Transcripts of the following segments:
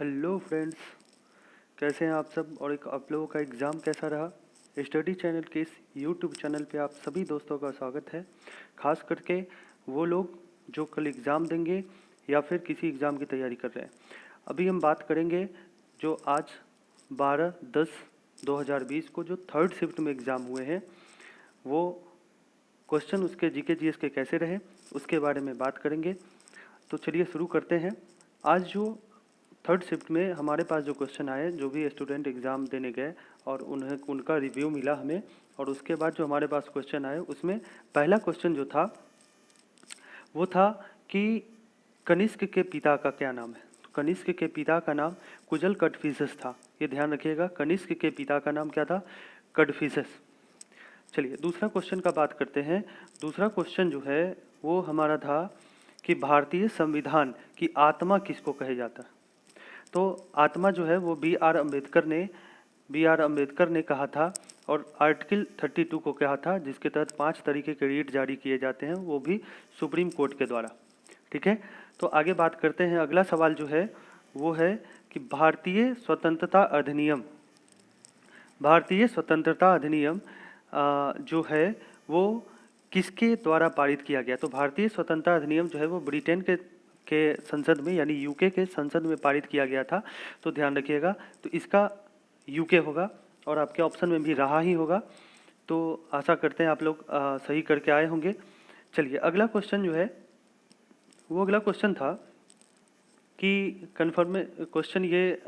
Hello friends, कैसे हैं आप सब और आप लोगों का एग्ज़ाम कैसा रहा। स्टडी चैनल के इस यूट्यूब चैनल पे आप सभी दोस्तों का स्वागत है। खास करके वो लोग जो कल एग्ज़ाम देंगे या फिर किसी एग्ज़ाम की तैयारी कर रहे हैं। अभी हम बात करेंगे जो आज 12/10/2020 को जो थर्ड शिफ्ट में एग्ज़ाम हुए हैं, वो क्वेश्चन उसके जीके जीएस के कैसे रहे उसके बारे में बात करेंगे। तो चलिए शुरू करते हैं। आज जो थर्ड शिफ्ट में हमारे पास जो क्वेश्चन आए, जो भी स्टूडेंट एग्ज़ाम देने गए और उन्हें उनका रिव्यू मिला हमें, और उसके बाद जो हमारे पास क्वेश्चन आए उसमें पहला क्वेश्चन जो था वो था कि कनिष्क के पिता का क्या नाम है। तो कनिष्क के पिता का नाम कुजल कडफिसेस था, ये ध्यान रखिएगा। कनिष्क के पिता का नाम क्या था? कडफिसेस। चलिए दूसरा क्वेश्चन का बात करते हैं। दूसरा क्वेश्चन जो है वो हमारा था कि भारतीय संविधान की आत्मा किसको कहे जाता है। तो आत्मा जो है वो बी आर अम्बेडकर ने कहा था, और आर्टिकल 32 को कहा था, जिसके तहत 5 तरीके के रीट जारी किए जाते हैं, वो भी सुप्रीम कोर्ट के द्वारा। ठीक है, तो आगे बात करते हैं। अगला सवाल जो है वो है कि भारतीय स्वतंत्रता अधिनियम जो है वो किसके द्वारा पारित किया गया। तो भारतीय स्वतंत्रता अधिनियम जो है वो ब्रिटेन के संसद में यानी यूके के संसद में पारित किया गया था। तो ध्यान रखिएगा, तो इसका यूके होगा और आपके ऑप्शन में भी रहा ही होगा। तो आशा करते हैं आप लोग सही करके आए होंगे। चलिए अगला क्वेश्चन जो है वो अगला क्वेश्चन था कि कन्फर्म क्वेश्चन ये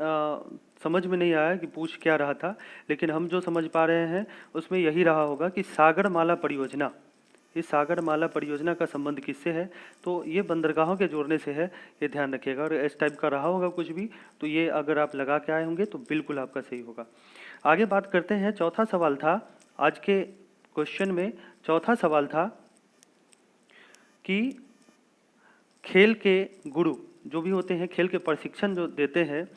समझ में नहीं आया कि पूछ क्या रहा था, लेकिन हम जो समझ पा रहे हैं उसमें यही रहा होगा कि सागरमाला परियोजना, इस सागरमाला परियोजना का संबंध किससे है। तो ये बंदरगाहों के जोड़ने से है, ये ध्यान रखिएगा। और इस टाइप का रहा होगा कुछ भी, तो ये अगर आप लगा के आए होंगे तो बिल्कुल आपका सही होगा। आगे बात करते हैं। चौथा सवाल था आज के क्वेश्चन में, चौथा सवाल था कि खेल के गुरु जो भी होते हैं, खेल के प्रशिक्षण जो देते हैं,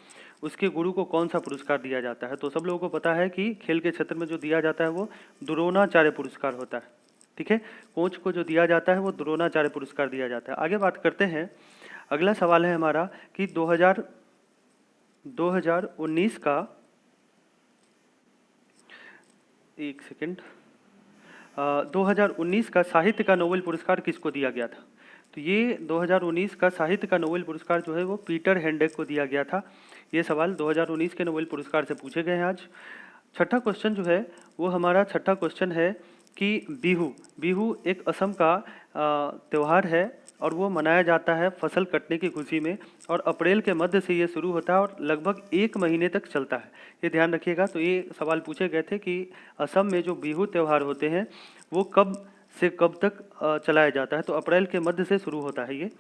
उसके गुरु को कौन सा पुरस्कार दिया जाता है। तो सब लोगों को पता है कि खेल के क्षेत्र में जो दिया जाता है वो द्रोणाचार्य पुरस्कार होता है। ठीक है, कोच को जो दिया जाता है वो द्रोणाचार्य पुरस्कार दिया जाता है। आगे बात करते हैं। अगला सवाल है हमारा कि 2019 का, एक सेकेंड, 2019 का साहित्य का नोबेल पुरस्कार किसको दिया गया था। तो ये 2019 का साहित्य का नोबेल पुरस्कार जो है वो पीटर हैंडेक को दिया गया था। ये सवाल 2019 के नोबेल पुरस्कार से पूछे गए हैं आज। छठा क्वेश्चन जो है वो हमारा छठा क्वेश्चन है कि बिहू एक असम का त्यौहार है और वो मनाया जाता है फसल कटने की खुशी में, और अप्रैल के मध्य से ये शुरू होता है और लगभग 1 महीने तक चलता है, ये ध्यान रखिएगा। तो ये सवाल पूछे गए थे कि असम में जो बिहू त्यौहार होते हैं वो कब से कब तक चलाया जाता है। तो अप्रैल के मध्य से शुरू होता है ये।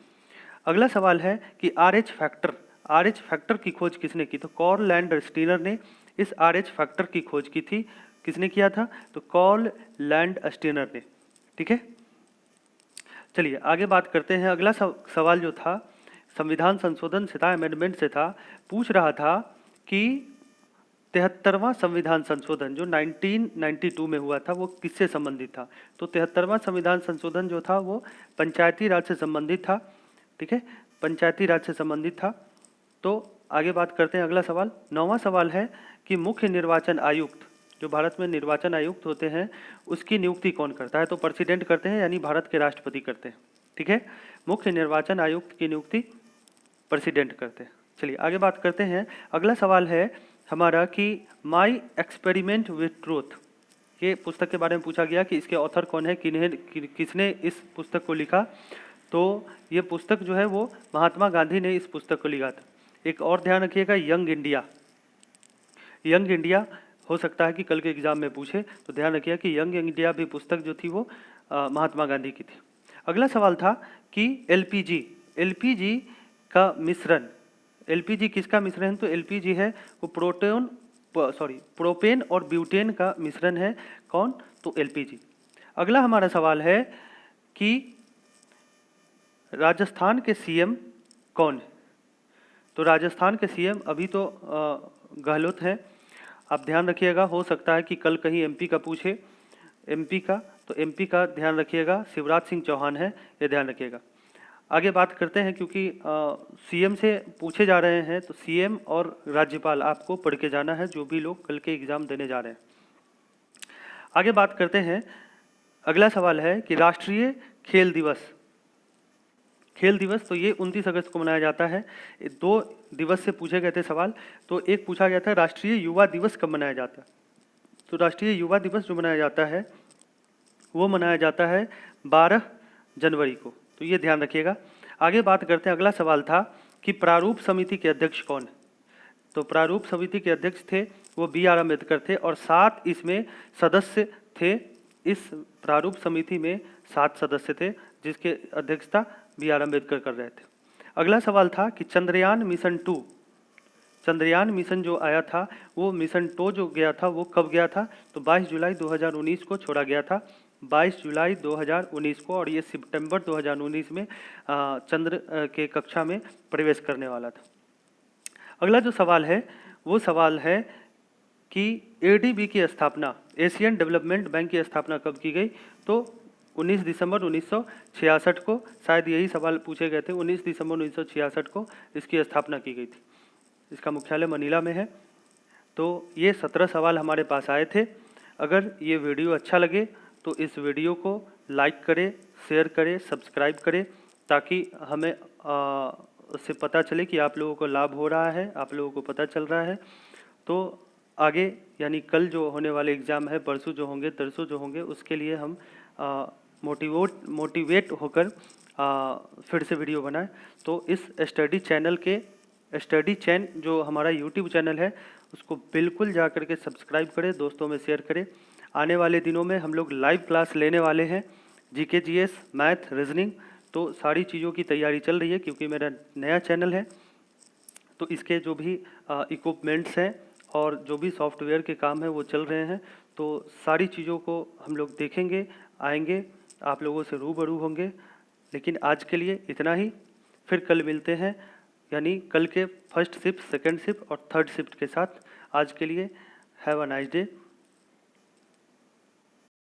अगला सवाल है कि आर एच फैक्टर की खोज किसने की। तो कार्ल लैंड स्टीनर ने इस आर एच फैक्टर की खोज की थी। किसने किया था? तो कार्ल लैंड स्टीनर ने। ठीक है, चलिए आगे बात करते हैं। अगला सवाल जो था संविधान संशोधन से था, अमेंडमेंट से था। पूछ रहा था कि 73वां संविधान संशोधन जो 1992 में हुआ था वो किससे संबंधित था। तो 73वां संविधान संशोधन जो था वो पंचायती राज से संबंधित था। ठीक है, पंचायती राज से संबंधित था। तो आगे बात करते हैं। अगला सवाल, 9वां सवाल है कि मुख्य निर्वाचन आयुक्त, जो भारत में निर्वाचन आयुक्त होते हैं, उसकी नियुक्ति कौन करता है। तो प्रेसिडेंट करते हैं, यानी भारत के राष्ट्रपति करते हैं। ठीक है, मुख्य निर्वाचन आयुक्त की नियुक्ति प्रेसिडेंट करते हैं। चलिए आगे बात करते हैं। अगला सवाल है हमारा कि माई एक्सपेरिमेंट विथ ट्रूथ, ये पुस्तक के बारे में पूछा गया कि इसके ऑथर कौन है, किसने इस पुस्तक को लिखा। तो ये पुस्तक जो है वो महात्मा गांधी ने इस पुस्तक को लिखा था। एक और ध्यान रखिएगा, यंग इंडिया हो सकता है कि कल के एग्जाम में पूछे, तो ध्यान रखिएगा कि यंग इंडिया भी पुस्तक जो थी वो महात्मा गांधी की थी। अगला सवाल था कि एलपीजी का मिश्रण, एलपीजी किसका मिश्रण है। तो एलपीजी है वो प्रोपेन और ब्यूटेन का मिश्रण है। कौन? तो एलपीजी। अगला हमारा सवाल है कि राजस्थान के सीएम कौन है। तो राजस्थान के सीएम अभी तो गहलोत हैं। आप ध्यान रखिएगा, हो सकता है कि कल कहीं एमपी का पूछे, एमपी का, तो एमपी का ध्यान रखिएगा शिवराज सिंह चौहान है, ये ध्यान रखिएगा। आगे बात करते हैं, क्योंकि सीएम से पूछे जा रहे हैं, तो सीएम और राज्यपाल आपको पढ़ के जाना है, जो भी लोग कल के एग्जाम देने जा रहे हैं। आगे बात करते हैं, अगला सवाल है कि राष्ट्रीय खेल दिवस। खेल दिवस तो ये 29 अगस्त को मनाया जाता है। 2 दिवस से पूछे गए थे सवाल, तो एक पूछा गया था राष्ट्रीय युवा दिवस कब मनाया जाता है। तो राष्ट्रीय युवा दिवस जो मनाया जाता है वो मनाया जाता है 12 जनवरी को, तो ये ध्यान रखिएगा। आगे बात करते हैं, अगला सवाल था कि प्रारूप समिति के अध्यक्ष कौन है। तो प्रारूप समिति के अध्यक्ष थे वो B.R. अम्बेडकर थे, और 7 इसमें सदस्य थे। इस प्रारूप समिति में 7 सदस्य थे, जिसके अध्यक्षता B.R. अम्बेडकर कर रहे थे। अगला सवाल था कि चंद्रयान मिशन 2, चंद्रयान मिशन जो आया था वो मिशन 2 जो गया था वो कब गया था। तो 22 जुलाई 2019 को छोड़ा गया था, 22 जुलाई 2019 को, और ये सितंबर 2019 में चंद्र के कक्षा में प्रवेश करने वाला था। अगला जो सवाल है वो सवाल है कि ADB की स्थापना, एशियन डेवलपमेंट बैंक की स्थापना कब की गई। तो 19 दिसंबर 1966 को, शायद यही सवाल पूछे गए थे, 19 दिसंबर 1966 को इसकी स्थापना की गई थी। इसका मुख्यालय मनीला में है। तो ये 17 सवाल हमारे पास आए थे। अगर ये वीडियो अच्छा लगे तो इस वीडियो को लाइक करें, शेयर करें, सब्सक्राइब करें, ताकि हमें उससे पता चले कि आप लोगों को लाभ हो रहा है, आप लोगों को पता चल रहा है। तो आगे यानी कल जो होने वाले एग्ज़ाम है, परसों जो होंगे, तरसों जो होंगे, उसके लिए हम मोटिवेट होकर फिर से वीडियो बनाएं। तो इस स्टडी चैन जो हमारा यूट्यूब चैनल है उसको बिल्कुल जा कर के सब्सक्राइब करें, दोस्तों में शेयर करें। आने वाले दिनों में हम लोग लाइव क्लास लेने वाले हैं, GK GS, मैथ, रीजनिंग, तो सारी चीज़ों की तैयारी चल रही है। क्योंकि मेरा नया चैनल है तो इसके जो भी इक्विपमेंट्स हैं और जो भी सॉफ्टवेयर के काम है वो चल रहे हैं। तो सारी चीज़ों को हम लोग देखेंगे, आएंगे, आप लोगों से रूबरू होंगे। लेकिन आज के लिए इतना ही, फिर कल मिलते हैं, यानी कल के फर्स्ट शिफ्ट, सेकंड शिफ्ट और थर्ड शिफ्ट के साथ। आज के लिए हैव अ नाइस डे।